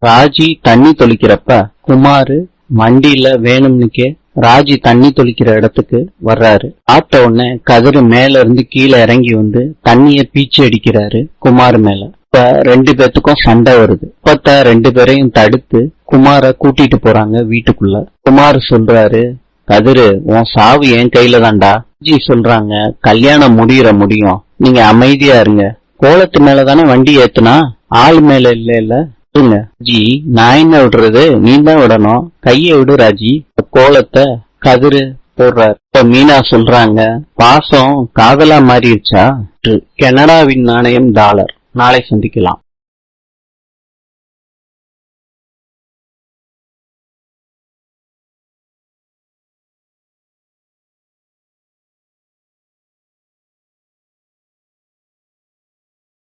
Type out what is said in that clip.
ராஜி தண்ணி தொளிக்கிறப்ப குமாரு வண்டியில வேணும்னுக்கே ராஜி தண்ணி தொளிக்கிற இடத்துக்கு வர்றாரு. பார்த்த உடனே கதிரு மேல இருந்து கீழே இறங்கி வந்து தண்ணிய பீச்சு அடிக்கிறாரு குமார் மேல. இப்ப 2 பேத்துக்கும் சண்டை வருது. இப்ப 2 பேரையும் தடுத்து குமார கூட்டிட்டு போறாங்க வீட்டுக்குள்ள. குமார் சொல்றாரு, கதிரு உன் சாவு என் கையில தான்டா. ராஜி சொல்றாங்க, கல்யாணம் முடியும், நீங்க அமைதியா இருங்க. கோலத்து மேலதானே வண்டி ஏத்துனா, ஆள் மேல இல்ல. ராஜி, நான் என்ன விடுறது, நீ தான் விடணும், கைய விடு ராஜி. கோலத்தை கதிரு போடுறாரு. இப்ப மீனா சொல்றாங்க, பாசம் காதலா மாறிடுச்சா? கனடாவின் நாணயம் $. நாளை சந்திக்கலாம்.